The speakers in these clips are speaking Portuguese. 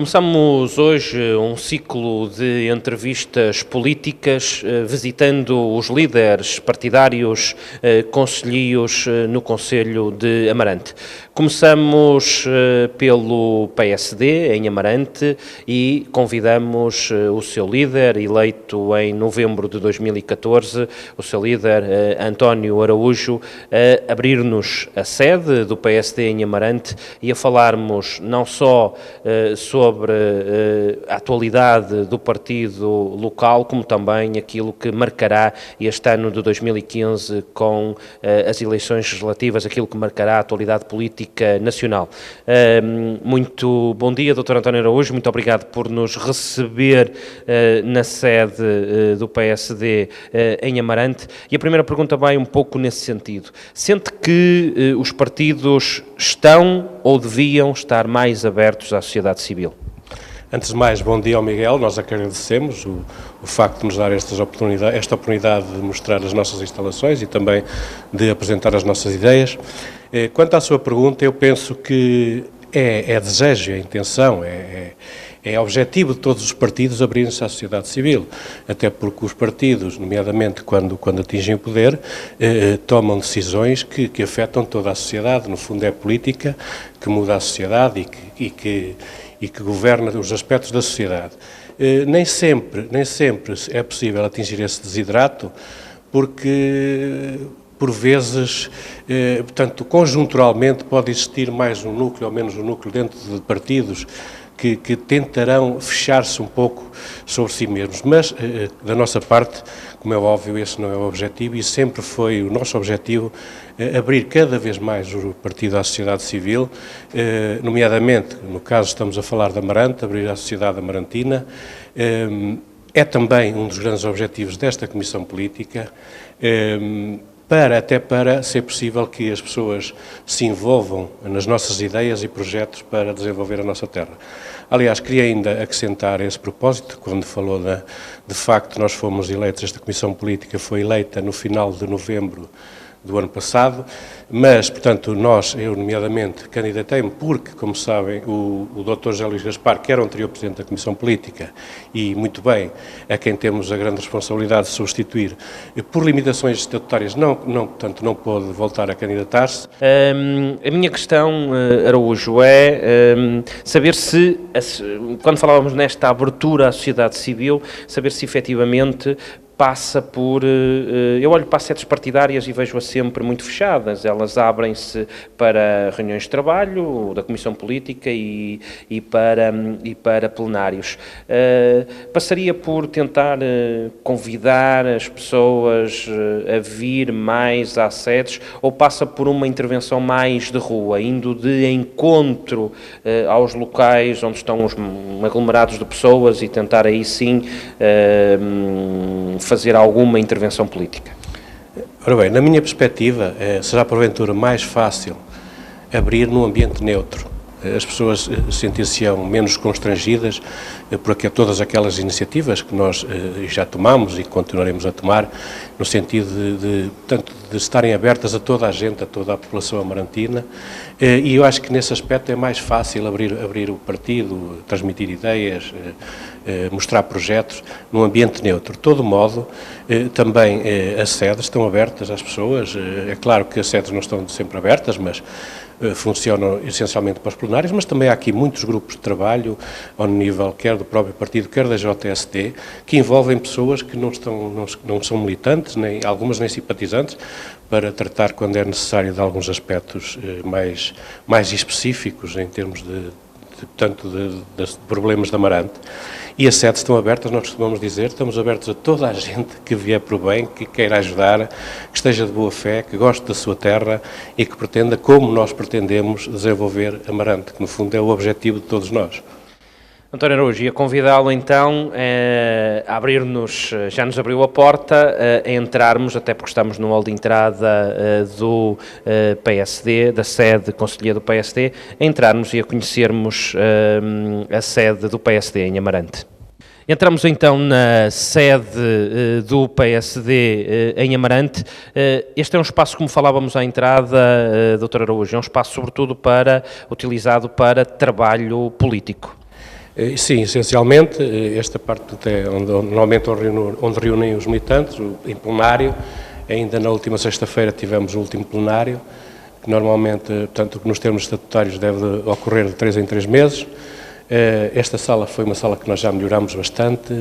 Começamos hoje um ciclo de entrevistas políticas visitando os líderes partidários concelhios no Concelho de Amarante. Começamos pelo PSD em Amarante e convidamos o seu líder, eleito em novembro de 2014, o seu líder António Araújo, a abrir-nos a sede do PSD em Amarante e a falarmos não só sobre a atualidade do partido local, como também aquilo que marcará este ano de 2015 com as eleições legislativas, aquilo que marcará a atualidade política nacional. Muito bom dia, Dr. António Araújo, muito obrigado por nos receber na sede do PSD em Amarante. E a primeira pergunta vai um pouco nesse sentido. Sente que os partidos estão ou deviam estar mais abertos à sociedade civil? Antes de mais, bom dia ao Miguel, nós agradecemos o facto de nos dar esta oportunidade de mostrar as nossas instalações e também de apresentar as nossas ideias. Quanto à sua pergunta, eu penso que é desejo, é intenção, é objetivo de todos os partidos abrirem-se à sociedade civil, até porque os partidos, nomeadamente quando atingem o poder, tomam decisões que afetam toda a sociedade, no fundo é a política que muda a sociedade e que governa os aspectos da sociedade. Nem sempre é possível atingir esse desidrato, porque por vezes, portanto, conjunturalmente pode existir mais um núcleo ou menos um núcleo dentro de partidos que tentarão fechar-se um pouco sobre si mesmos, mas da nossa parte, como é óbvio, esse não é o objetivo e sempre foi o nosso objetivo abrir cada vez mais o partido à sociedade civil, nomeadamente, no caso estamos a falar de Amarante, abrir à sociedade amarantina, é também um dos grandes objetivos desta Comissão Política, até para ser possível que as pessoas se envolvam nas nossas ideias e projetos para desenvolver a nossa terra. Aliás, queria ainda acrescentar a esse propósito, quando falou de facto nós fomos eleitos, esta Comissão Política foi eleita no final de novembro do ano passado, mas, portanto, eu nomeadamente candidatei-me porque, como sabem, o Dr. José Luís Gaspar, que era o anterior Presidente da Comissão Política e, muito bem, a quem temos a grande responsabilidade de substituir, por limitações estatutárias, portanto, não pôde voltar a candidatar-se. A minha questão, Araújo, é saber se, quando falávamos nesta abertura à sociedade civil, saber se efetivamente passa por... Eu olho para as sedes partidárias e vejo-as sempre muito fechadas. Elas abrem-se para reuniões de trabalho da Comissão Política e para plenários. Passaria por tentar convidar as pessoas a vir mais às sedes ou passa por uma intervenção mais de rua, indo de encontro aos locais onde estão os aglomerados de pessoas e tentar aí sim fazer alguma intervenção política? Ora bem, na minha perspectiva, será porventura mais fácil abrir num ambiente neutro. As pessoas sentir-se-ão menos constrangidas por todas aquelas iniciativas que nós já tomamos e continuaremos a tomar, no sentido de estarem abertas a toda a gente, a toda a população amarantina, e eu acho que nesse aspecto é mais fácil abrir o partido, transmitir ideias, mostrar projetos num ambiente neutro. De todo modo, também as sedes estão abertas às pessoas, é claro que as sedes não estão sempre abertas, mas funcionam essencialmente para os plenários, mas também há aqui muitos grupos de trabalho ao nível quer do próprio partido, quer da JST, que envolvem pessoas que não são militantes, algumas nem simpatizantes, para tratar quando é necessário de alguns aspectos mais específicos em termos de problemas de Amarante. E as sedes estão abertas, nós costumamos dizer, estamos abertos a toda a gente que vier por bem, que queira ajudar, que esteja de boa fé, que goste da sua terra e que pretenda, como nós pretendemos, desenvolver Amarante, que no fundo é o objetivo de todos nós. António Araújo, ia convidá-lo então a abrir-nos, já nos abriu a porta, a entrarmos, até porque estamos no hall de entrada do PSD, da sede concelhia do PSD, a entrarmos e a conhecermos a sede do PSD em Amarante. Entramos então na sede do PSD em Amarante. Este é um espaço, como falávamos à entrada, Dr. Araújo, é um espaço sobretudo utilizado para trabalho político. Sim, essencialmente, esta parte é normalmente onde reúnem os militantes, em plenário. Ainda na última sexta-feira tivemos o último plenário, que normalmente, portanto, nos termos estatutários deve ocorrer de 3 em 3 meses. Esta sala foi uma sala que nós já melhoramos bastante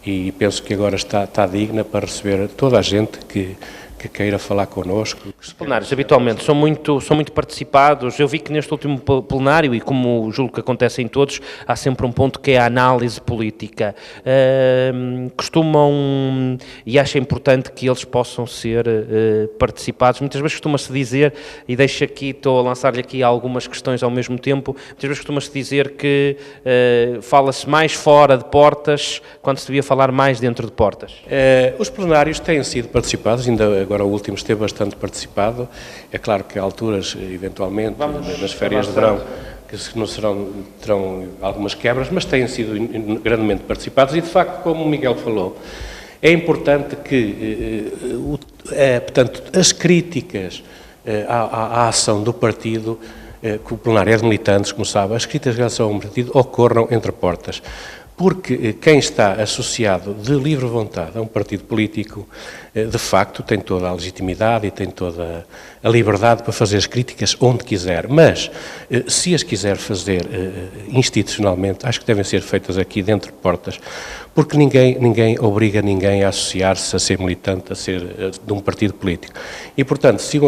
e penso que agora está digna para receber toda a gente que queira falar connosco. Os plenários habitualmente são muito participados. Eu vi que neste último plenário, e como julgo que acontece em todos, há sempre um ponto que é a análise política. Costumam, e acho importante que eles possam ser participados, muitas vezes costuma-se dizer, e deixo aqui, estou a lançar-lhe aqui algumas questões ao mesmo tempo, muitas vezes costuma-se dizer que fala-se mais fora de portas, quando se devia falar mais dentro de portas. Os plenários têm sido participados, ainda agora o último esteve bastante participado. É claro que há alturas, eventualmente, nas férias de verão, que não terão algumas quebras, mas têm sido grandemente participados e, de facto, como o Miguel falou, é importante que, portanto, as críticas à ação do partido, que o plenário é de militantes, como sabe, as críticas em relação ao partido ocorram entre portas. Porque quem está associado de livre vontade a um partido político, de facto, tem toda a legitimidade e tem toda a liberdade para fazer as críticas onde quiser. Mas, se as quiser fazer institucionalmente, acho que devem ser feitas aqui dentro de portas, porque ninguém obriga ninguém a associar-se, a ser militante, a ser de um partido político. E, portanto, se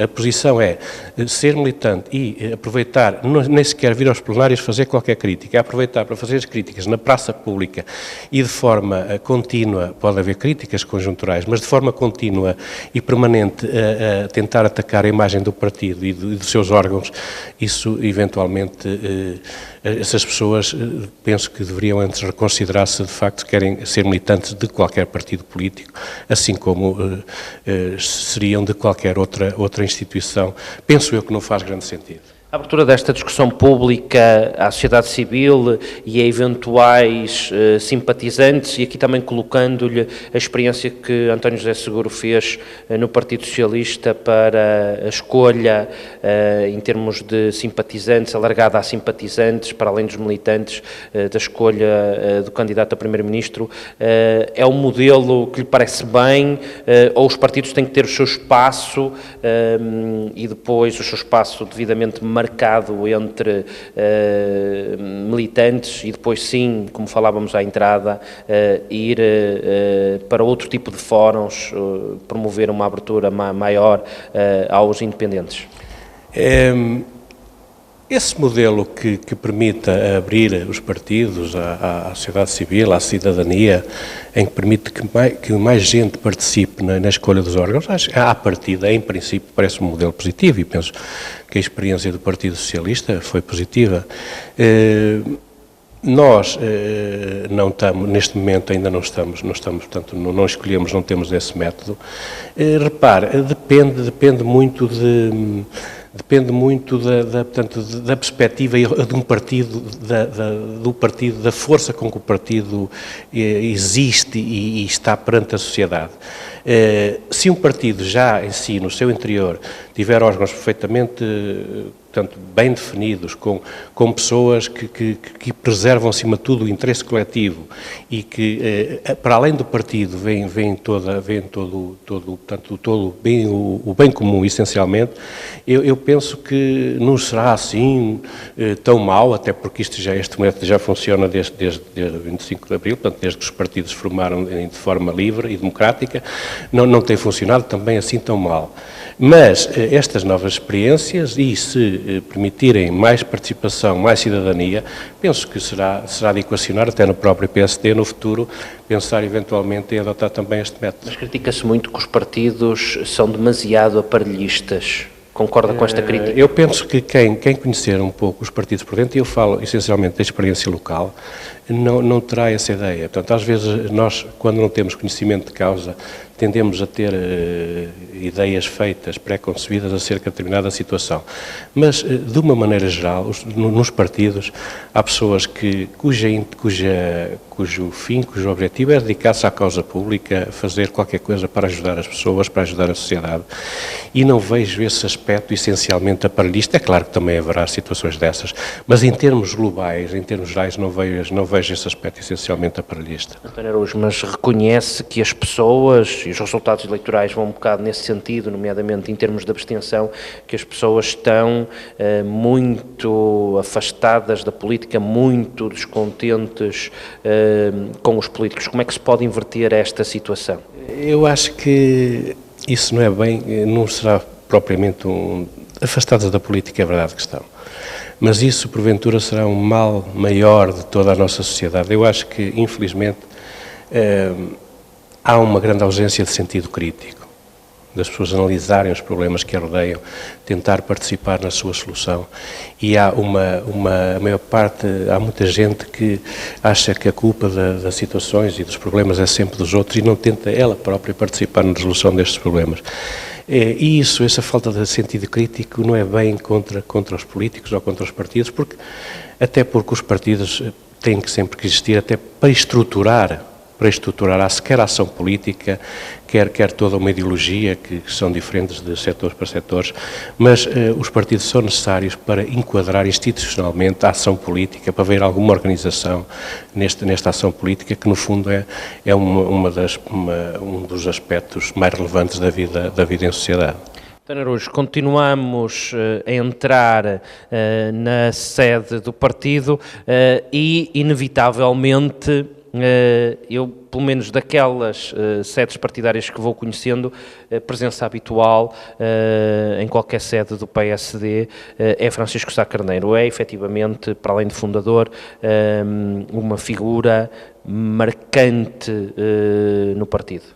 a posição é ser militante e aproveitar, nem sequer vir aos plenários fazer qualquer crítica, é aproveitar para fazer as críticas na praça pública e de forma contínua, pode haver críticas conjunturais, mas de forma contínua e permanente a tentar atacar a imagem do partido e dos seus órgãos, isso eventualmente, essas pessoas penso que deveriam antes reconsiderar se de facto querem ser militantes de qualquer partido político, assim como seriam de qualquer outra instituição. Penso eu que não faz grande sentido. A abertura desta discussão pública à sociedade civil e a eventuais simpatizantes, e aqui também colocando-lhe a experiência que António José Seguro fez no Partido Socialista para a escolha, em termos de simpatizantes, alargada a simpatizantes, para além dos militantes, da escolha do candidato a Primeiro-Ministro, é um modelo que lhe parece bem, ou os partidos têm que ter o seu espaço e depois o seu espaço devidamente marcado entre militantes e depois sim, como falávamos à entrada, ir para outro tipo de fóruns, promover uma abertura maior aos independentes? Esse modelo que permita abrir os partidos à sociedade civil, à cidadania, em que permite que mais gente participe na escolha dos órgãos, acho que à partida, em princípio, parece um modelo positivo e penso que a experiência do Partido Socialista foi positiva. Nós não estamos, neste momento ainda não estamos, portanto, não escolhemos, não temos esse método. Repare, depende muito portanto, da perspectiva de um partido, do partido, da força com que o partido existe e está perante a sociedade. Se um partido já em si, no seu interior, tiver órgãos perfeitamente, portanto, bem definidos, com pessoas que preservam, acima de tudo, o interesse coletivo e que, para além do partido, vem todo o bem comum, essencialmente, eu penso que não será assim tão mau, até porque este método já funciona desde 25 de Abril, portanto, desde que os partidos se formaram de forma livre e democrática, não tem funcionado também assim tão mal. Mas estas novas experiências, e se permitirem mais participação, mais cidadania, penso que será de equacionar, até no próprio PSD, no futuro, pensar eventualmente em adotar também este método. Mas critica-se muito que os partidos são demasiado aparelhistas. Concorda com esta crítica? Eu penso que quem conhecer um pouco os partidos por dentro, e eu falo essencialmente da experiência local, não terá essa ideia. Portanto, às vezes nós, quando não temos conhecimento de causa, tendemos a ter ideias feitas, pré-concebidas acerca de determinada situação. Mas, de uma maneira geral, nos partidos, há pessoas cujo fim, cujo objetivo é dedicar-se à causa pública, fazer qualquer coisa para ajudar as pessoas, para ajudar a sociedade. E não vejo esse aspecto essencialmente aparelhista. É claro que também haverá situações dessas, mas em termos globais, em termos gerais, não vejo esse aspecto essencialmente aparelhista. António Araújo, mas reconhece que as pessoas, e os resultados eleitorais vão um bocado nesse sentido, nomeadamente em termos de abstenção, que as pessoas estão muito afastadas da política, muito descontentes com os políticos. Como é que se pode inverter esta situação? Eu acho que isso não será propriamente afastados da política, é verdade que estão. Mas isso, porventura, será um mal maior de toda a nossa sociedade. Eu acho que, infelizmente, há uma grande ausência de sentido crítico, das pessoas analisarem os problemas que a rodeiam, tentar participar na sua solução. E há a maior parte, há muita gente que acha que a culpa das situações e dos problemas é sempre dos outros e não tenta ela própria participar na resolução destes problemas. E essa falta de sentido crítico não é bem contra os políticos ou contra os partidos, até porque os partidos têm que sempre existir até para estruturar quer a ação política, quer toda uma ideologia que são diferentes de setores para setores, mas os partidos são necessários para enquadrar institucionalmente a ação política, para haver alguma organização nesta ação política, que no fundo é um dos aspectos mais relevantes da vida em sociedade. António Araújo, continuamos a entrar na sede do partido e, inevitavelmente, eu, pelo menos daquelas sedes partidárias que vou conhecendo, a presença habitual em qualquer sede do PSD é Francisco Sá Carneiro. É, efetivamente, para além de fundador, uma figura marcante no partido.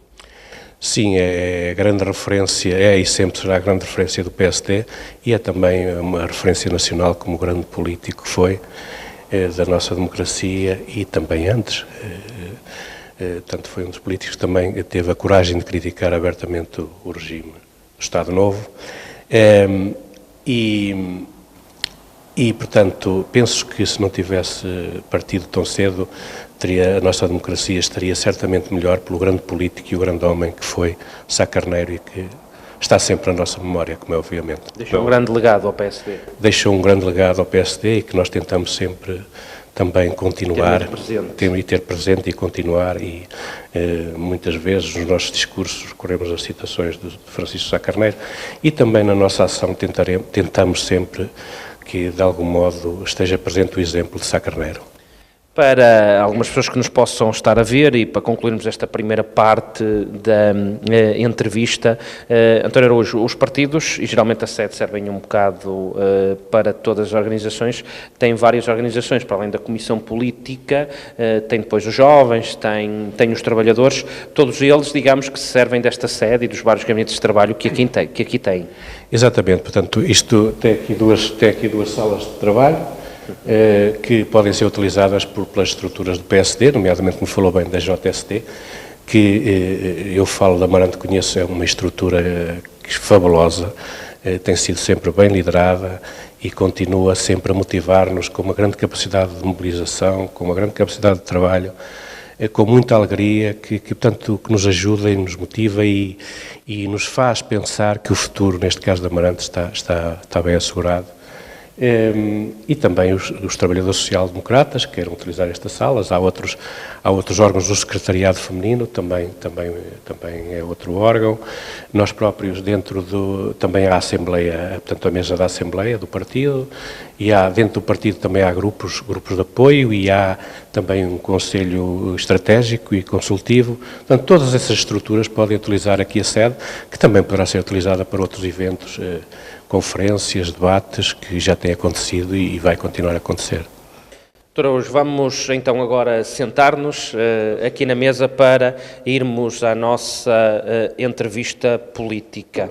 Sim, é grande referência, e sempre será a grande referência do PSD, e é também uma referência nacional como grande político que foi da nossa democracia e também antes. Tanto foi um dos políticos que também teve a coragem de criticar abertamente o regime do Estado Novo. Portanto, penso que se não tivesse partido tão cedo, a nossa democracia estaria certamente melhor pelo grande político e o grande homem que foi Sá Carneiro e que está sempre na nossa memória, como é obviamente. Deixou um grande legado ao PSD. Deixou um grande legado ao PSD e que nós tentamos sempre também continuar, ter presente e continuar, e muitas vezes nos nossos discursos recorremos às citações de Francisco Sá Carneiro e também na nossa ação tentamos sempre que de algum modo esteja presente o exemplo de Sá Carneiro. Para algumas pessoas que nos possam estar a ver e para concluirmos esta primeira parte da entrevista, António Araújo, os partidos, e geralmente a sede servem um bocado para todas as organizações, têm várias organizações, para além da Comissão Política, tem depois os jovens, tem os trabalhadores, todos eles, digamos, que se servem desta sede e dos vários gabinetes de trabalho que aqui tem. Exatamente, portanto, isto tem aqui duas salas de trabalho, que podem ser utilizadas pelas estruturas do PSD, nomeadamente, como falou bem, da JST, que eu falo da Amarante, conheço, é uma estrutura fabulosa, tem sido sempre bem liderada e continua sempre a motivar-nos com uma grande capacidade de mobilização, com uma grande capacidade de trabalho, com muita alegria, portanto, que nos ajuda e nos motiva e nos faz pensar que o futuro, neste caso da Amarante, está bem assegurado. E também os trabalhadores social-democratas que queiram utilizar estas salas, há outros órgãos do secretariado feminino, também é outro órgão, nós próprios também há a Assembleia, portanto a mesa da Assembleia do partido, e dentro do partido também há grupos de apoio e há também um conselho estratégico e consultivo, portanto todas essas estruturas podem utilizar aqui a sede, que também poderá ser utilizada para outros eventos, conferências, debates, que já têm acontecido e vai continuar a acontecer. Doutor Araújo, vamos então agora sentar-nos aqui na mesa para irmos à nossa entrevista política.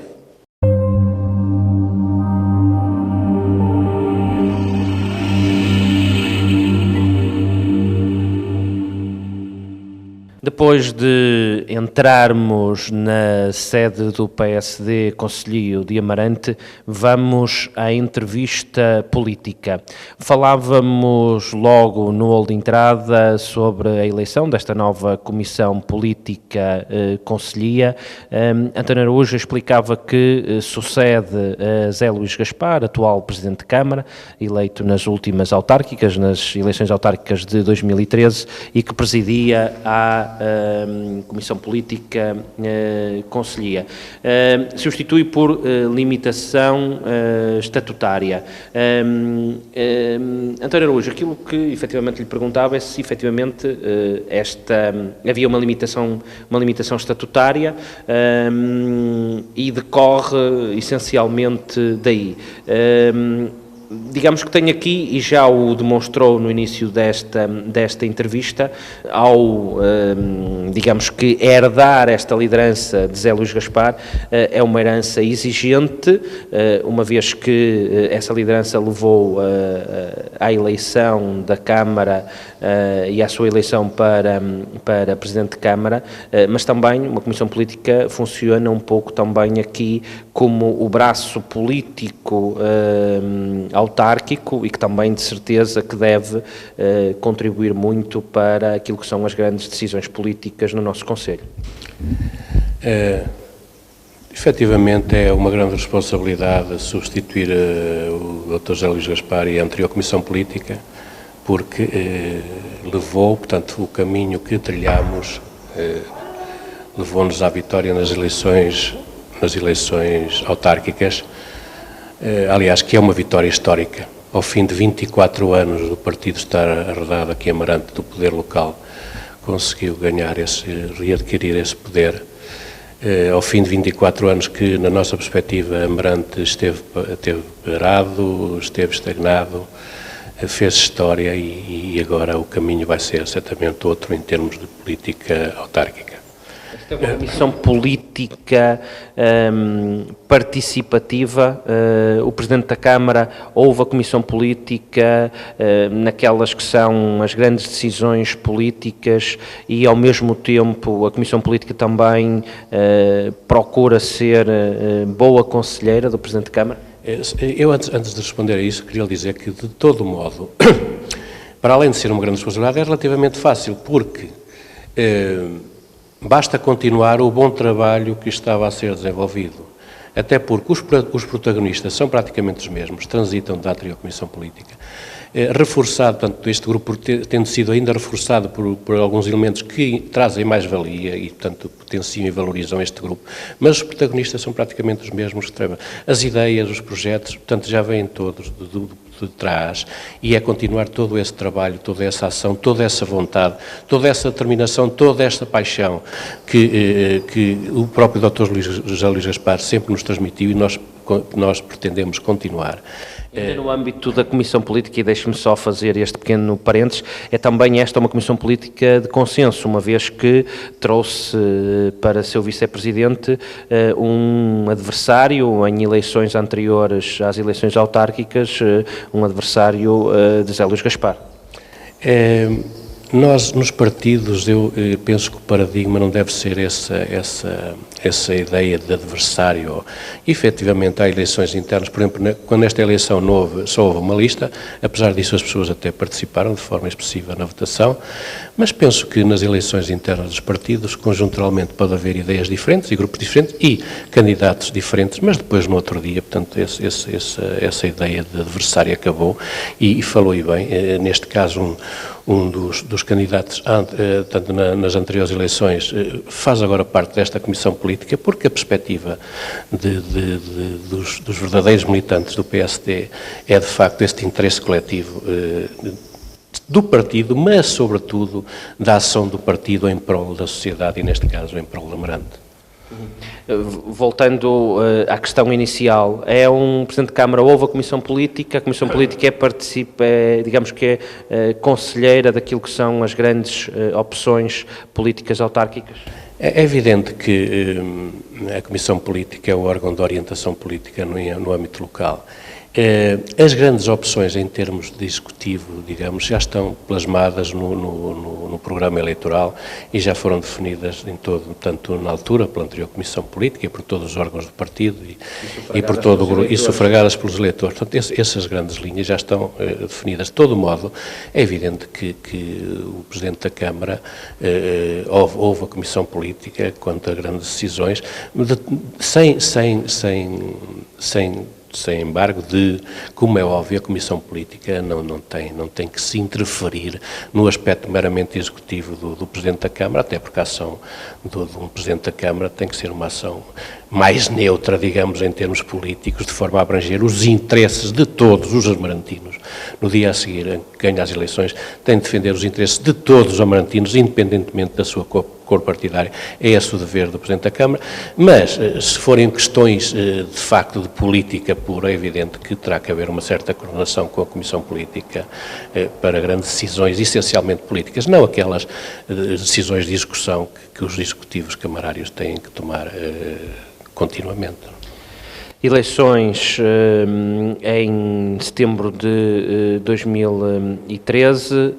Depois de entrarmos na sede do PSD Concelhio de Amarante, vamos à entrevista política. Falávamos logo no hall de entrada sobre a eleição desta nova Comissão Política Concelhia. António Araújo explicava que sucede a Zé Luís Gaspar, atual Presidente de Câmara, eleito nas últimas autárquicas, nas eleições autárquicas de 2013, e que presidia a Comissão Política Concelhia. Substitui por limitação estatutária. António Araújo, aquilo que efetivamente lhe perguntava é se efetivamente havia uma limitação estatutária e decorre essencialmente daí. Digamos que tem aqui, e já o demonstrou no início desta entrevista, ao, digamos que, herdar esta liderança de Zé Luís Gaspar, é uma herança exigente, uma vez que essa liderança levou à eleição da Câmara e à sua eleição para Presidente de Câmara, mas também uma Comissão Política funciona um pouco também aqui como o braço político autárquico e que também, de certeza, que deve contribuir muito para aquilo que são as grandes decisões políticas no nosso Conselho. Efetivamente é uma grande responsabilidade substituir o Dr. José Luís Gaspar e a anterior Comissão Política, porque levou, portanto, o caminho que trilhámos levou-nos à vitória nas eleições autárquicas. Aliás, que é uma vitória histórica. Ao fim de 24 anos do partido estar arredado aqui em Amarante do poder local, conseguiu readquirir esse poder. Ao fim de 24 anos que, na nossa perspectiva, Amarante esteve parado, esteve estagnado, fez história e agora o caminho vai ser certamente outro em termos de política autárquica. Esta é uma comissão política participativa. O Presidente da Câmara ouve a comissão política naquelas que são as grandes decisões políticas e, ao mesmo tempo, a comissão política também procura ser boa conselheira do Presidente da Câmara? Eu, antes de responder a isso, queria lhe dizer que, de todo modo, para além de ser uma grande responsabilidade, é relativamente fácil, porque basta continuar o bom trabalho que estava a ser desenvolvido, até porque os protagonistas são praticamente os mesmos, transitam da anterior Comissão Política. Reforçado, portanto, este grupo tendo sido ainda reforçado por alguns elementos que trazem mais-valia e, portanto, potenciam e valorizam este grupo, mas os protagonistas são praticamente os mesmos que trabalham. As ideias, os projetos, portanto, já vêm todos de trás, e é continuar todo esse trabalho, toda essa ação, toda essa vontade, toda essa determinação, toda esta paixão que o próprio Dr. José Luís Gaspar sempre nos transmitiu e nós pretendemos continuar. Ainda no âmbito da Comissão Política, e deixe-me só fazer este pequeno parênteses, é também esta uma Comissão Política de consenso, uma vez que trouxe para seu Vice-Presidente um adversário em eleições anteriores às eleições autárquicas, um adversário de Zé Luís Gaspar. Nós, nos partidos, eu penso que o paradigma não deve ser essa ideia de adversário. Efetivamente, há eleições internas, por exemplo, quando nesta eleição só houve uma lista, apesar disso as pessoas até participaram de forma expressiva na votação, mas penso que nas eleições internas dos partidos, conjunturalmente pode haver ideias diferentes e grupos diferentes e candidatos diferentes, mas depois no outro dia, portanto, essa ideia de adversário acabou e falou e bem, neste caso um dos candidatos, tanto nas anteriores eleições, faz agora parte desta Comissão Política, porque a perspectiva dos verdadeiros militantes do PSD é, de facto, este interesse coletivo do partido, mas, sobretudo, da ação do partido em prol da sociedade e, neste caso, em prol da Amarante. Voltando à questão inicial, é um Presidente de Câmara, houve a Comissão Política digamos que é conselheira daquilo que são as grandes opções políticas autárquicas? É evidente que a Comissão Política é o órgão de orientação política no âmbito local. As grandes opções em termos de executivo, digamos, já estão plasmadas no programa eleitoral e já foram definidas em todo, tanto na altura pela anterior Comissão Política e por todos os órgãos do partido e sufragadas pelos eleitores. Portanto, essas grandes linhas já estão definidas. De todo modo, é evidente que o Presidente da Câmara houve a Comissão Política quanto a grandes decisões, sem embargo, como é óbvio, a Comissão Política não tem que se interferir no aspecto meramente executivo do Presidente da Câmara, até porque a ação de um Presidente da Câmara tem que ser uma ação mais neutra, digamos, em termos políticos, de forma a abranger os interesses de todos os amarantinos. No dia a seguir, em que ganha as eleições, tem de defender os interesses de todos os amarantinos, independentemente da sua cor partidária. É esse o dever do Presidente da Câmara, mas se forem questões de facto de política pura, é evidente que terá que haver uma certa coordenação com a Comissão Política para grandes decisões, essencialmente políticas, não aquelas decisões de execução que os executivos camarários têm que tomar continuamente. Eleições em setembro de 2013.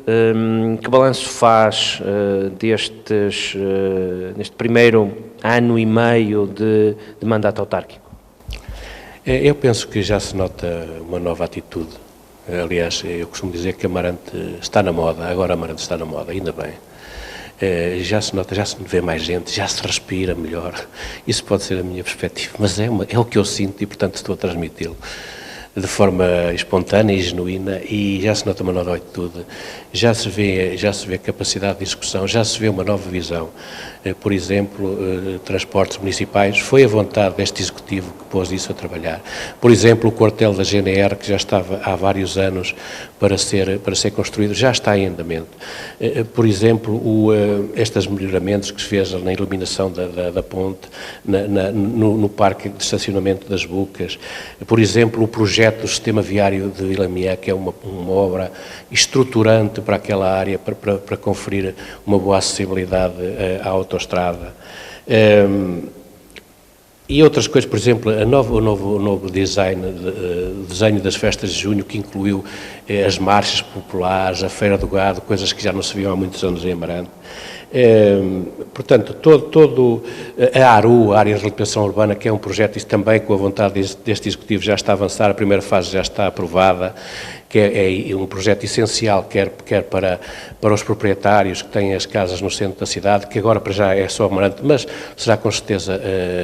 Que balanço faz neste primeiro ano e meio de mandato autárquico? Eu penso que já se nota uma nova atitude. Aliás, eu costumo dizer que Amarante está na moda, agora Amarante está na moda, ainda bem. Já se nota, já se vê mais gente, já se respira melhor. Isso pode ser a minha perspectiva, mas é o que eu sinto e, portanto, estou a transmiti-lo de forma espontânea e genuína, e já se nota uma nova atitude, já se vê capacidade de execução, já se vê uma nova visão. Por exemplo, transportes municipais, foi a vontade deste Executivo que pôs isso a trabalhar. Por exemplo, o quartel da GNR, que já estava há vários anos para ser construído, já está em andamento. Por exemplo, estes melhoramentos que se fez na iluminação da ponte, no parque de estacionamento das Bucas, por exemplo, o projeto do sistema viário de Vilamié, que é uma obra estruturante para aquela área, para conferir uma boa acessibilidade à autoestrada. E outras coisas, por exemplo, o novo desenho das festas de junho, que incluiu as marchas populares, a Feira do Gado, coisas que já não se viam há muitos anos em Amarante. Portanto, a ARU, a Área de Reabilitação Urbana, que é um projeto, isso também com a vontade deste Executivo já está a avançar, a primeira fase já está aprovada, que é um projeto essencial, quer para os proprietários que têm as casas no centro da cidade, que agora para já é só Amarante, mas será com certeza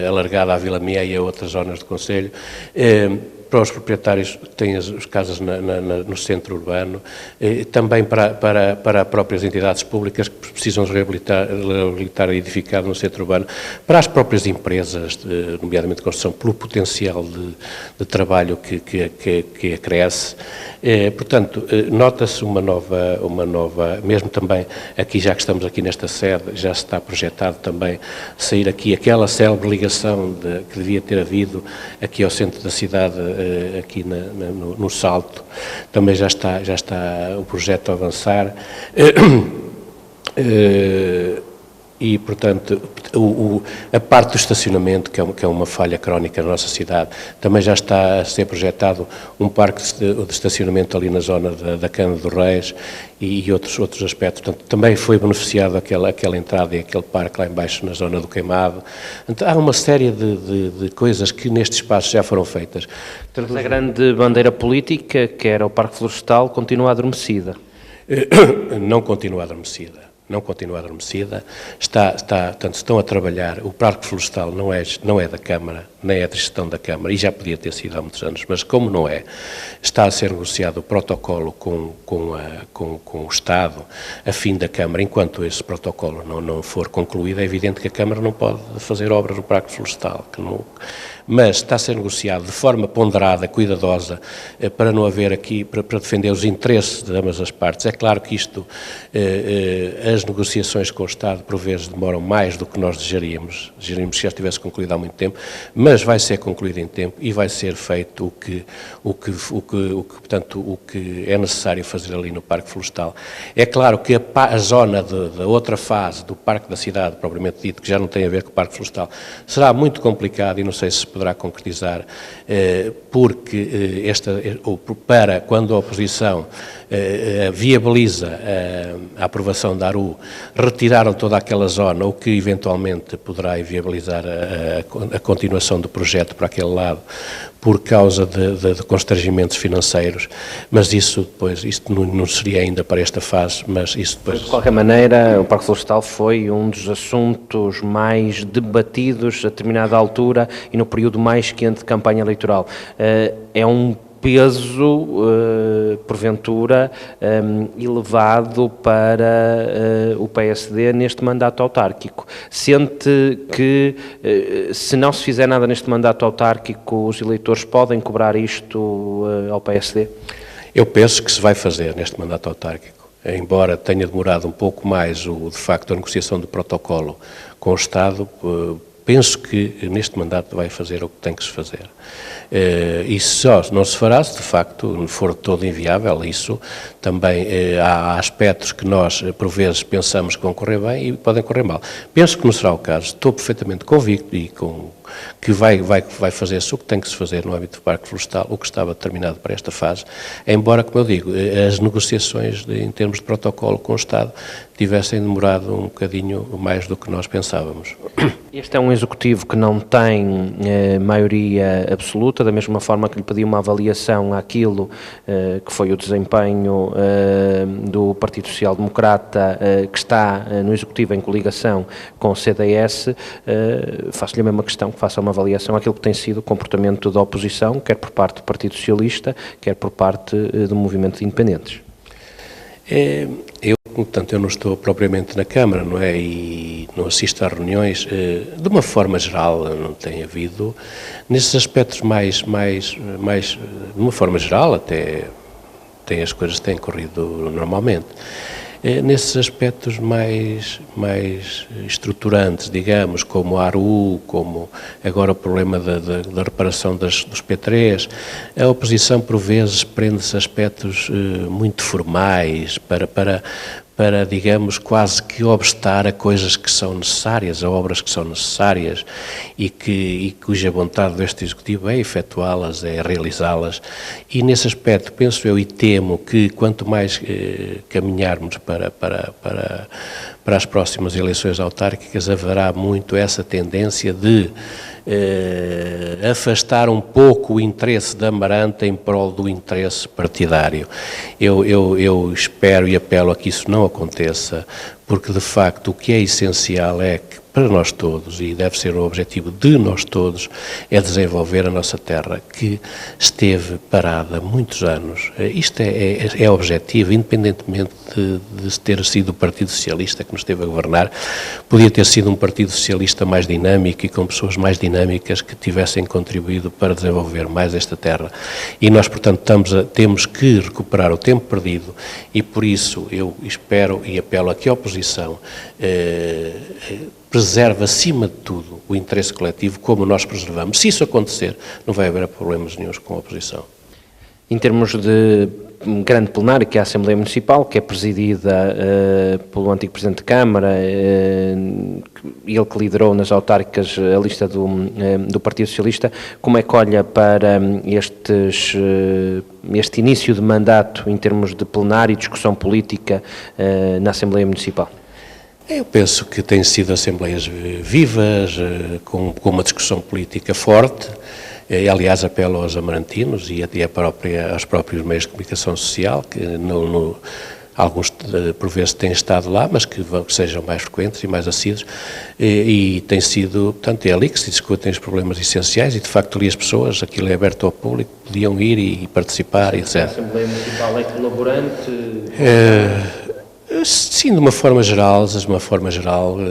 alargada à Vila Meia e a outras zonas do concelho, para os proprietários que têm as casas no centro urbano, também para próprias entidades públicas que precisam reabilitar e edificar no centro urbano, para as próprias empresas, nomeadamente de construção, pelo potencial de trabalho que acresce. Portanto, nota-se uma nova, mesmo também aqui, já que estamos aqui nesta sede, já se está projetado também sair aqui aquela célebre ligação que devia ter havido aqui ao centro da cidade, aqui no Salto, também já está o projeto a avançar. E, portanto, a parte do estacionamento, que é uma falha crónica na nossa cidade, também já está a ser projetado um parque de estacionamento ali na zona da Câmara do Reis e outros aspectos. Portanto, também foi beneficiado aquela entrada e aquele parque lá embaixo na zona do Queimado. Então, há uma série de coisas que neste espaço já foram feitas. A grande bandeira política, que era o Parque Florestal, continua adormecida? Não continua adormecida. Não continua adormecida, portanto, estão a trabalhar. O Parque Florestal não é da Câmara, nem é de gestão da Câmara, e já podia ter sido há muitos anos, mas como não é, está a ser negociado o protocolo com o Estado, a fim da Câmara. Enquanto esse protocolo não for concluído, é evidente que a Câmara não pode fazer obras no Parque Florestal, mas está a ser negociado de forma ponderada, cuidadosa, para não haver aqui, para defender os interesses de ambas as partes. É claro que as negociações com o Estado, por vezes, demoram mais do que nós desejaríamos que já estivesse concluído há muito tempo, mas vai ser concluído em tempo e vai ser feito o que é necessário fazer ali no Parque Florestal. É claro que a zona da outra fase do Parque da Cidade, propriamente dito, que já não tem a ver com o Parque Florestal, será muito complicado e não sei se poderá concretizar, porque para quando a oposição viabiliza a aprovação da ARU, retiraram toda aquela zona, o que eventualmente poderá inviabilizar a continuação do projeto para aquele lado, por causa de constrangimentos financeiros, mas isso depois, isto não seria ainda para esta fase, mas isso depois... De qualquer maneira, o Parque Florestal foi um dos assuntos mais debatidos a determinada altura e no período mais quente de campanha eleitoral. É um peso, porventura, elevado para o PSD neste mandato autárquico. Sente que, se não se fizer nada neste mandato autárquico, os eleitores podem cobrar isto ao PSD? Eu penso que se vai fazer neste mandato autárquico, embora tenha demorado um pouco mais, de facto, a negociação do protocolo com o Estado. Penso que neste mandato vai fazer o que tem que se fazer. E só não se fará se de facto for todo inviável. Isso também há aspectos que nós por vezes pensamos que vão correr bem e podem correr mal. Penso que não será o caso. Estou perfeitamente convicto e que vai fazer-se o que tem que se fazer no âmbito do Parque Florestal, o que estava determinado para esta fase, embora, como eu digo, as negociações em termos de protocolo com o Estado tivessem demorado um bocadinho mais do que nós pensávamos. Este é um executivo que não tem maioria absoluta, da mesma forma que lhe pediu uma avaliação àquilo que foi o desempenho do Partido Social Democrata, que está no executivo em coligação com o CDS. Faço-lhe a mesma questão, que faça uma avaliação àquilo que tem sido o comportamento da oposição, quer por parte do Partido Socialista, quer por parte do movimento de independentes. Portanto, eu não estou propriamente na Câmara, não é? E não assisto a reuniões. De uma forma geral, não tem havido, nesses aspectos de uma forma geral, até as coisas têm corrido normalmente. Nesses aspectos mais estruturantes, digamos, como a ARU, como agora o problema da reparação dos P3, a oposição por vezes prende-se a aspectos muito formais para, digamos, quase que obstar a coisas que são necessárias, a obras que são necessárias e cuja vontade deste Executivo é efetuá-las, é realizá-las. E nesse aspecto penso eu e temo que quanto mais caminharmos para as próximas eleições autárquicas, haverá muito essa tendência de afastar um pouco o interesse da Amarante em prol do interesse partidário. Eu espero e apelo a que isso não aconteça, porque de facto o que é essencial é que para nós todos, e deve ser o objetivo de nós todos, é desenvolver a nossa terra, que esteve parada há muitos anos. Isto é objetivo, independentemente de ter sido o Partido Socialista que nos esteve a governar, podia ter sido um Partido Socialista mais dinâmico e com pessoas mais dinâmicas que tivessem contribuído para desenvolver mais esta terra. E nós, portanto, temos que recuperar o tempo perdido e, por isso, eu espero e apelo a que a oposição preserve, acima de tudo, o interesse coletivo, como nós preservamos. Se isso acontecer, não vai haver problemas nenhuns com a oposição. Em termos de grande plenário, que é a Assembleia Municipal, que é presidida pelo antigo Presidente de Câmara, ele que liderou nas autárquicas a lista do Partido Socialista, como é que olha para este início de mandato em termos de plenário e discussão política na Assembleia Municipal? Eu penso que têm sido assembleias vivas, com uma discussão política forte. Aliás, apelo aos amarantinos e até aos próprios meios de comunicação social, que alguns por vezes têm estado lá, mas que sejam mais frequentes e mais assíduos, e tem sido, portanto, é ali que se discutem os problemas essenciais e, de facto, ali as pessoas, aquilo é aberto ao público, podiam ir e participar, etc. A Assembleia Municipal é colaborante? Sim, de uma forma geral,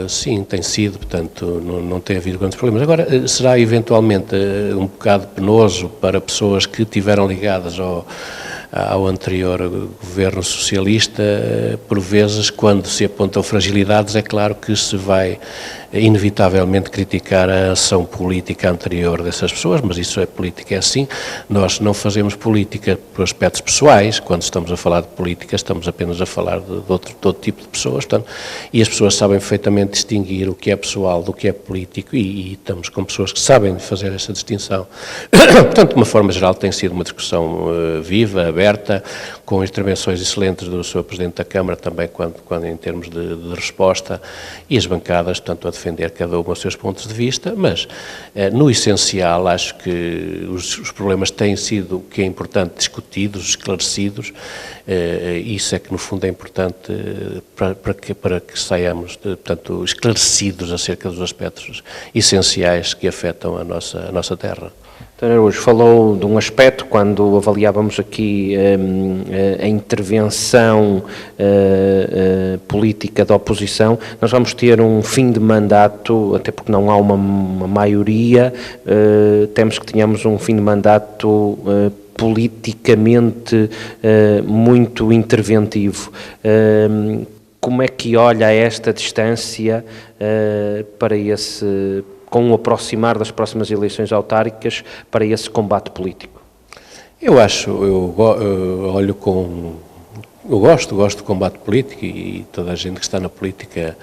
sim, tem sido, portanto, não tem havido grandes problemas. Agora, será eventualmente um bocado penoso para pessoas que estiveram ligadas ao anterior governo socialista, por vezes, quando se apontam fragilidades, é claro que se vai inevitavelmente criticar a ação política anterior dessas pessoas, mas isso é política, é assim. Nós não fazemos política por aspectos pessoais, quando estamos a falar de política estamos apenas a falar de outro tipo de pessoas, portanto, e as pessoas sabem perfeitamente distinguir o que é pessoal do que é político e estamos com pessoas que sabem fazer essa distinção. Portanto, de uma forma geral, tem sido uma discussão viva, aberta, com intervenções excelentes do Sr. Presidente da Câmara, também quando em termos de resposta, e as bancadas, portanto, a defender cada uma os seus pontos de vista, mas, no essencial, acho que os problemas têm sido, o que é importante, discutidos, esclarecidos, isso é que, no fundo, é importante para que saiamos, portanto, esclarecidos acerca dos aspectos essenciais que afetam a nossa terra. Dr. Araújo, falou de um aspecto, quando avaliávamos aqui a intervenção política da oposição, nós vamos ter um fim de mandato, até porque não há uma maioria, temos que tenhamos um fim de mandato politicamente muito interventivo. Como é que olha a esta distância para com o aproximar das próximas eleições autárquicas, para esse combate político? Eu gosto do combate político e toda a gente que está na política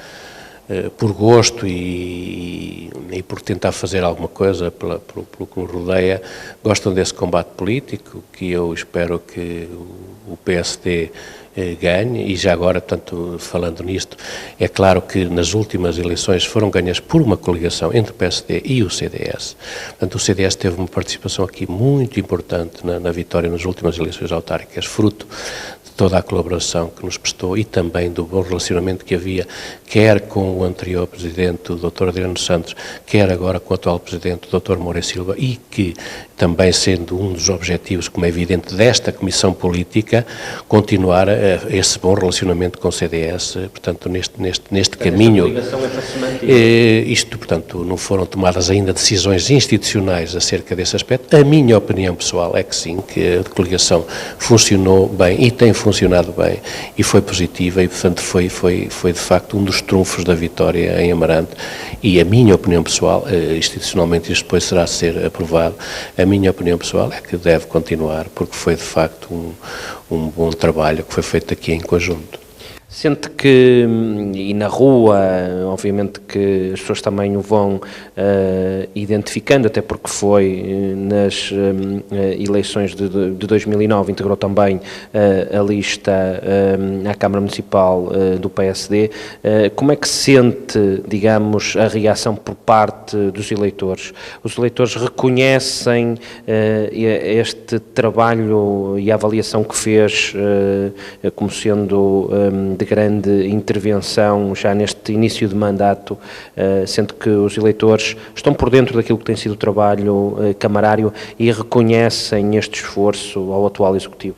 por gosto e por tentar fazer alguma coisa pelo que o rodeia, gostam desse combate político, que eu espero que o PSD ganhe, e já agora, tanto falando nisto, é claro que nas últimas eleições foram ganhas por uma coligação entre o PSD e o CDS. Portanto, o CDS teve uma participação aqui muito importante na vitória nas últimas eleições autárquicas, fruto de toda a colaboração que nos prestou e também do bom relacionamento que havia, quer com o anterior Presidente, o Dr. Adriano Santos, quer agora com o atual Presidente, o Dr. Moura Silva, e que também sendo um dos objetivos, como é evidente, desta Comissão Política, continuar esse bom relacionamento com o CDS, portanto, neste caminho. Isto, portanto, não foram tomadas ainda decisões institucionais acerca desse aspecto. A minha opinião pessoal é que sim, que a coligação funcionou bem e tem funcionado bem e foi positiva e, portanto, foi de facto um dos trunfos da vitória em Amarante, e a minha opinião pessoal, institucionalmente isto depois será a ser aprovado, a minha opinião pessoal é que deve continuar, porque foi de facto um bom trabalho que foi feito aqui em conjunto. Sente que, e na rua, obviamente que as pessoas também o vão identificando, até porque foi nas eleições de 2009, integrou também a lista à Câmara Municipal do PSD. Como é que sente, digamos, a reação por parte dos eleitores? Os eleitores reconhecem este trabalho e a avaliação que fez como sendo de grande intervenção já neste início de mandato, sendo que os eleitores estão por dentro daquilo que tem sido o trabalho camarário e reconhecem este esforço ao atual Executivo?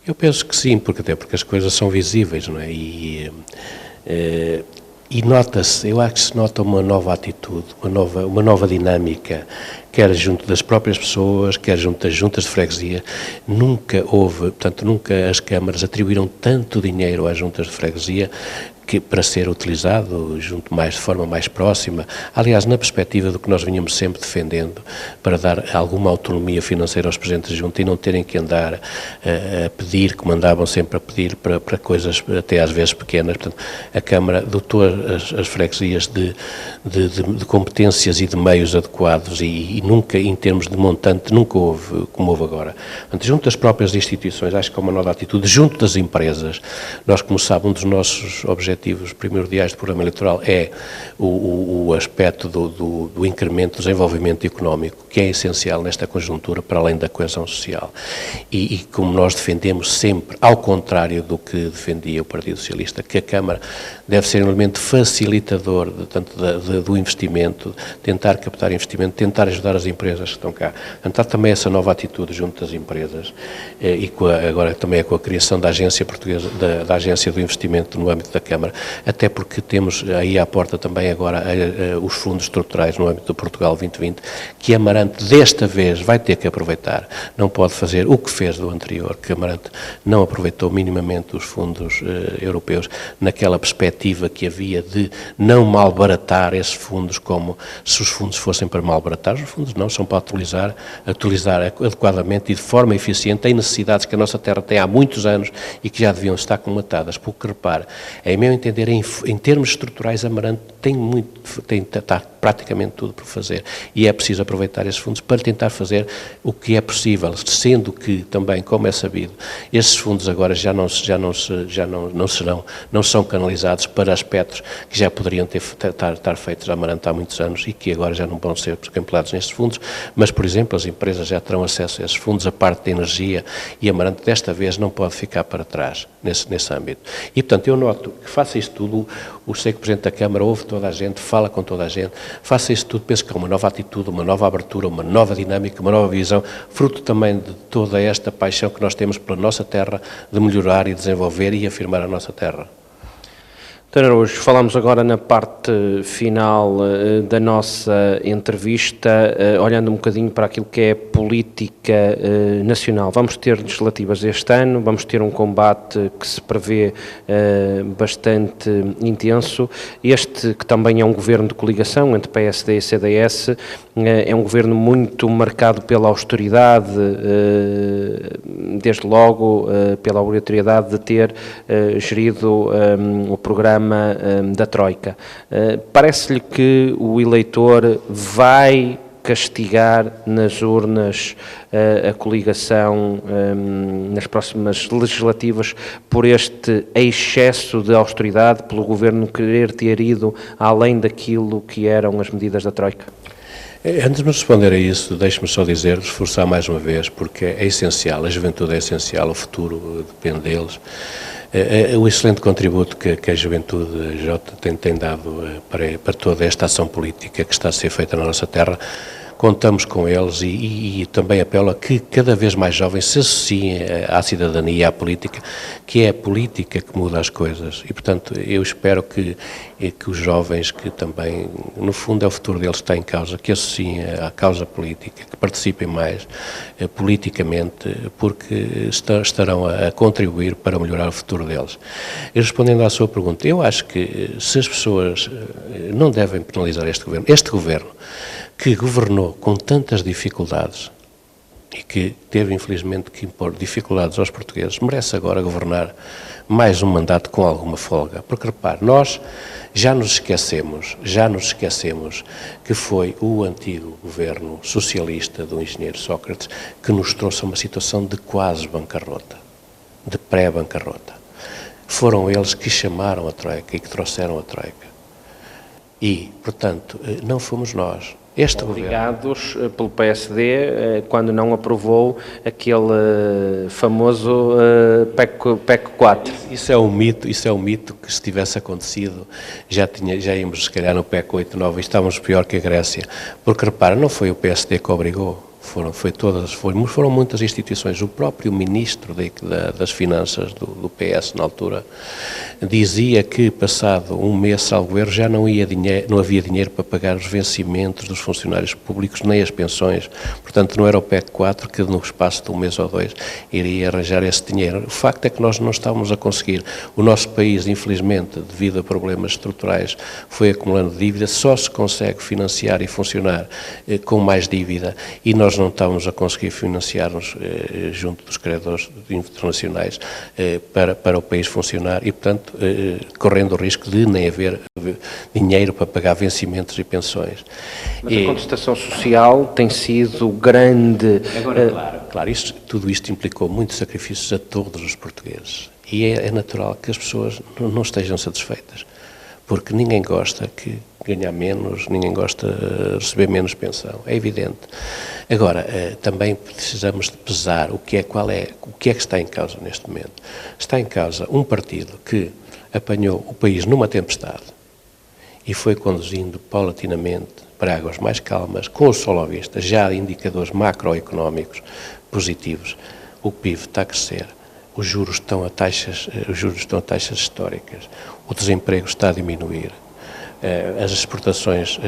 Eu penso que sim, porque as coisas são visíveis, não é? E nota-se, eu acho que se nota uma nova atitude, uma nova dinâmica, quer junto das próprias pessoas, quer junto das juntas de freguesia. Nunca as câmaras atribuíram tanto dinheiro às juntas de freguesia para ser utilizado de forma mais próxima, aliás, na perspectiva do que nós vinhamos sempre defendendo, para dar alguma autonomia financeira aos presidentes de junta e não terem que andar a pedir, como andavam sempre a pedir, para coisas até às vezes pequenas. Portanto, a Câmara dotou as freguesias de competências e de meios adequados e nunca, em termos de montante, nunca houve como houve agora. Portanto, junto das próprias instituições, acho que há uma nova atitude, junto das empresas. Nós, como sabe, um dos nossos objetivos primordiais do programa eleitoral é o aspecto do incremento do desenvolvimento económico, que é essencial nesta conjuntura, para além da coesão social. E como nós defendemos sempre, ao contrário do que defendia o Partido Socialista, que a Câmara deve ser um elemento facilitador do investimento, tentar captar investimento, tentar ajudar as empresas que estão cá. Tentar também essa nova atitude junto das empresas agora também com a criação da Agência Portuguesa, da Agência do Investimento no âmbito da Câmara, Câmara, até porque temos aí à porta também agora os fundos estruturais no âmbito do Portugal 2020, que Amarante desta vez vai ter que aproveitar. Não pode fazer o que fez do anterior, que Amarante não aproveitou minimamente os fundos europeus naquela perspectiva que havia de não malbaratar esses fundos, como se os fundos fossem para malbaratar. Os fundos não, são para utilizar adequadamente e de forma eficiente em necessidades que a nossa terra tem há muitos anos e que já deviam estar comatadas. Porque, repare, em meu entender, em termos estruturais, Amarante está praticamente tudo por fazer e é preciso aproveitar esses fundos para tentar fazer o que é possível, sendo que também, como é sabido, esses fundos agora não são canalizados para aspectos que já poderiam estar feitos a Amarante há muitos anos e que agora já não vão ser contemplados nestes fundos, mas, por exemplo, as empresas já terão acesso a esses fundos, a parte da energia, e Amarante desta vez não pode ficar para trás nesse âmbito. E, portanto, eu noto que faça isso tudo, sei que o Presidente da Câmara ouve toda a gente, fala com toda a gente, faça isso tudo, penso que é uma nova atitude, uma nova abertura, uma nova dinâmica, uma nova visão, fruto também de toda esta paixão que nós temos pela nossa terra, de melhorar e desenvolver e afirmar a nossa terra. Dr. Araújo, falamos agora na parte final da nossa entrevista, olhando um bocadinho para aquilo que é política nacional. Vamos ter legislativas este ano, vamos ter um combate que se prevê bastante intenso. Este, que também é um governo de coligação entre PSD e CDS, é um governo muito marcado pela austeridade, desde logo pela obrigatoriedade de ter gerido o programa da Troika. Parece-lhe que o eleitor vai castigar nas urnas a coligação nas próximas legislativas por este excesso de austeridade, pelo governo querer ter ido além daquilo que eram as medidas da Troika? Antes de me responder a isso, deixe-me só dizer, reforçar mais uma vez, porque é essencial, a juventude é essencial, o futuro depende deles. O excelente contributo que a juventude Jota tem dado para toda esta ação política que está a ser feita na nossa terra, contamos com eles e também apelo a que cada vez mais jovens se associem à cidadania e à política, que é a política que muda as coisas. E, portanto, eu espero que os jovens, que também, no fundo, é o futuro deles que está em causa, que associem à causa política, que participem mais politicamente, porque estarão a contribuir para melhorar o futuro deles. E respondendo à sua pergunta, eu acho que se as pessoas não devem penalizar este governo que governou com tantas dificuldades e que teve, infelizmente, que impor dificuldades aos portugueses, merece agora governar mais um mandato com alguma folga. Porque, repare, nós já nos esquecemos que foi o antigo governo socialista do engenheiro Sócrates que nos trouxe a uma situação de quase bancarrota, de pré-bancarrota. Foram eles que chamaram a Troika e que trouxeram a Troika. E, portanto, não fomos nós. Obrigados pelo PSD quando não aprovou aquele famoso PEC 4. Isso é um mito que, se tivesse acontecido, já íamos se calhar no PEC 8, 9 e estávamos pior que a Grécia. Porque, repara, não foi o PSD que obrigou. Foram muitas instituições. O próprio ministro das Finanças do PS, na altura, dizia que, passado um mês, salvo erro, já não havia dinheiro para pagar os vencimentos dos funcionários públicos, nem as pensões. Portanto, não era o PEC 4 que, no espaço de um mês ou dois, iria arranjar esse dinheiro. O facto é que nós não estávamos a conseguir. O nosso país, infelizmente, devido a problemas estruturais, foi acumulando dívida. Só se consegue financiar e funcionar com mais dívida, e nós não estávamos a conseguir financiar-nos junto dos credores internacionais para o país funcionar e, portanto, correndo o risco de nem haver dinheiro para pagar vencimentos e pensões. Mas a contestação social tem sido grande. Agora, claro, tudo isto implicou muitos sacrifícios a todos os portugueses e é natural que as pessoas não estejam satisfeitas, porque ninguém gosta que ganhar menos, ninguém gosta de receber menos pensão, é evidente. Agora, também precisamos de pesar o que é que está em causa neste momento. Está em causa um partido que apanhou o país numa tempestade e foi conduzindo paulatinamente para águas mais calmas, com o sol à vista, já indicadores macroeconómicos positivos. O PIB está a crescer, os juros estão a taxas históricas, o desemprego está a diminuir, as exportações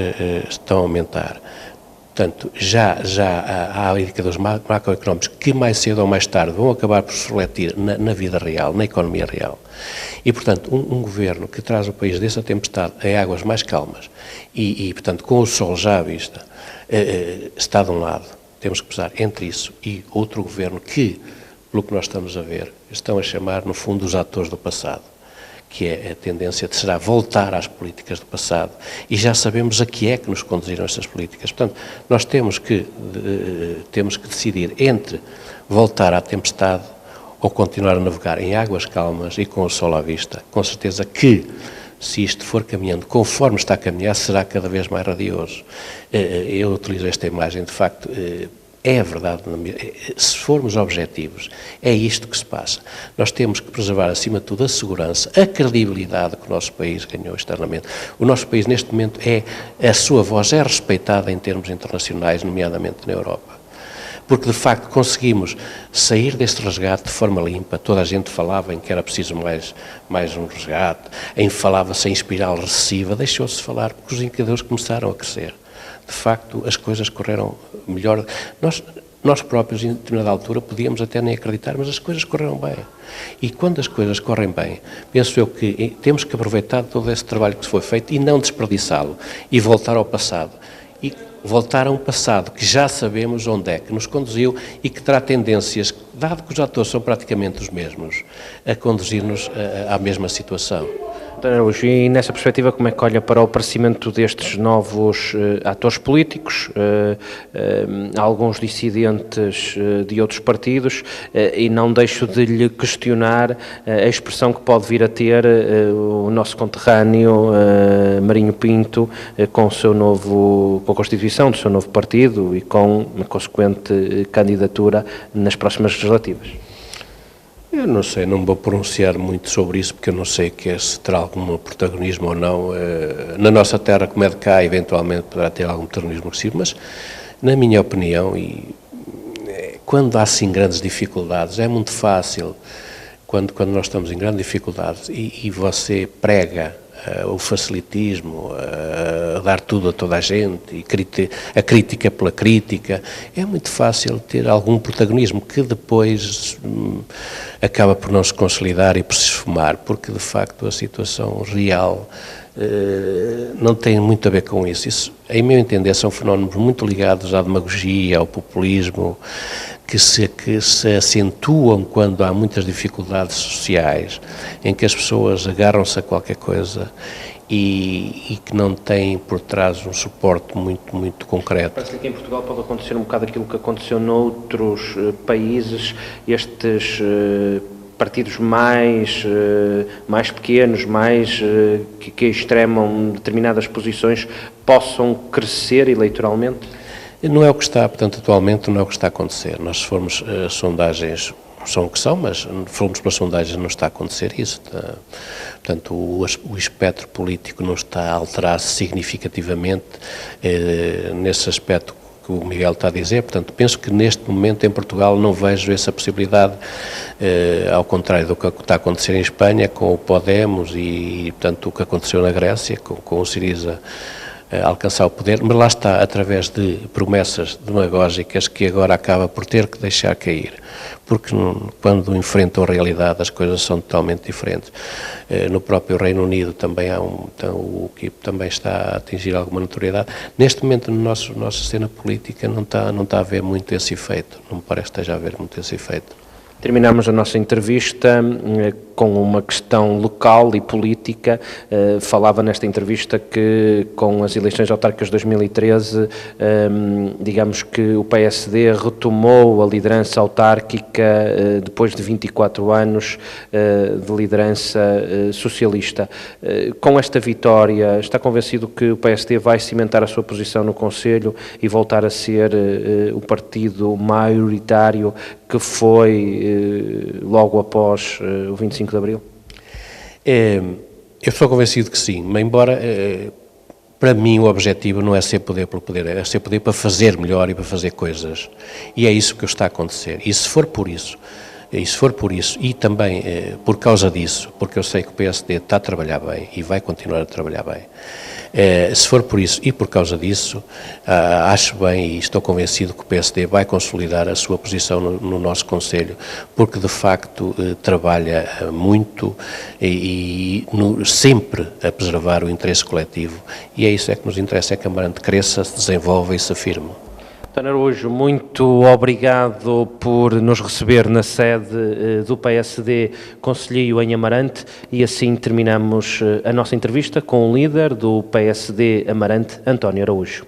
estão a aumentar. Portanto, já há indicadores macroeconómicos que mais cedo ou mais tarde vão acabar por se refletir na vida real, na economia real. E, portanto, um governo que traz o país dessa tempestade em águas mais calmas portanto, com o sol já à vista, está de um lado. Temos que pesar entre isso e outro governo que, pelo que nós estamos a ver, estão a chamar, no fundo, os atores do passado, que é a tendência de será voltar às políticas do passado. E já sabemos a que é que nos conduziram estas políticas. Portanto, nós temos que decidir entre voltar à tempestade ou continuar a navegar em águas calmas e com o sol à vista. Com certeza que, se isto for caminhando conforme está a caminhar, será cada vez mais radioso. Eu utilizo esta imagem, de facto, é verdade, se formos objetivos, é isto que se passa. Nós temos que preservar, acima de tudo, a segurança, a credibilidade que o nosso país ganhou externamente. O nosso país, neste momento, a sua voz é respeitada em termos internacionais, nomeadamente na Europa. Porque, de facto, conseguimos sair deste resgate de forma limpa. Toda a gente falava em que era preciso mais um resgate, falava-se em espiral recessiva, deixou-se de falar porque os indicadores começaram a crescer. De facto, as coisas correram melhor. Nós próprios, em determinada altura, podíamos até nem acreditar, mas as coisas correram bem. E quando as coisas correm bem, penso eu que temos que aproveitar todo esse trabalho que se foi feito e não desperdiçá-lo e voltar ao passado. E voltar a um passado que já sabemos onde é que nos conduziu e que terá tendências, dado que os atores são praticamente os mesmos, a conduzir-nos à mesma situação. E nessa perspectiva, como é que olha para o aparecimento destes novos atores políticos, alguns dissidentes de outros partidos, e não deixo de lhe questionar a expressão que pode vir a ter o nosso conterrâneo Marinho Pinto com a constituição do seu novo partido e com uma consequente candidatura nas próximas legislativas? Eu não sei, não me vou pronunciar muito sobre isso, porque eu não sei se terá algum protagonismo ou não. Na nossa terra, como é de cá, eventualmente poderá ter algum protagonismo excessivo, mas, na minha opinião, quando há assim grandes dificuldades, é muito fácil, quando nós estamos em grandes dificuldades e você prega o facilitismo, a dar tudo a toda a gente, e a crítica pela crítica, é muito fácil ter algum protagonismo que depois acaba por não se consolidar e por se esfumar, porque de facto a situação real não tem muito a ver com isso. Isso, em meu entender, são fenómenos muito ligados à demagogia, ao populismo, que se acentuam quando há muitas dificuldades sociais, em que as pessoas agarram-se a qualquer coisa e que não têm por trás um suporte muito concreto. Parece que aqui em Portugal pode acontecer um bocado aquilo que aconteceu noutros países, estes partidos mais pequenos, que extremam determinadas posições, possam crescer eleitoralmente? Não é o que está, portanto, atualmente não é o que está a acontecer. Nós, se formos sondagens, são o que são, mas se formos pelas sondagens não está a acontecer isso. Portanto, o espectro político não está a alterar-se significativamente nesse aspecto que o Miguel está a dizer. Portanto, penso que neste momento em Portugal não vejo essa possibilidade, ao contrário do que está a acontecer em Espanha com o Podemos e portanto, o que aconteceu na Grécia com o Syriza alcançar o poder, mas lá está, através de promessas demagógicas que agora acaba por ter que deixar cair, porque quando enfrentam a realidade as coisas são totalmente diferentes. No próprio Reino Unido também há o que também está a atingir alguma notoriedade. Neste momento, na nossa cena política não está a haver muito esse efeito, não me parece que esteja a haver muito esse efeito. Terminamos a nossa entrevista com uma questão local e política. Falava nesta entrevista que com as eleições autárquicas de 2013, digamos que o PSD retomou a liderança autárquica depois de 24 anos de liderança socialista. Com esta vitória, está convencido que o PSD vai cimentar a sua posição no Conselho e voltar a ser o partido maioritário que foi logo após o 25 de Abril? Eu sou convencido que sim, mas embora para mim o objetivo não é ser poder pelo poder, é ser poder para fazer melhor e para fazer coisas. E é isso que está a acontecer. E se for por isso E se for por isso, e também por causa disso, porque eu sei que o PSD está a trabalhar bem e vai continuar a trabalhar bem, se for por isso e por causa disso, acho bem e estou convencido que o PSD vai consolidar a sua posição no nosso Conselho, porque de facto trabalha muito sempre a preservar o interesse coletivo, e é isso que nos interessa, é que Amarante cresça, se desenvolva e se afirme. António Araújo, muito obrigado por nos receber na sede do PSD Concelhio em Amarante, e assim terminamos a nossa entrevista com o líder do PSD Amarante, António Araújo.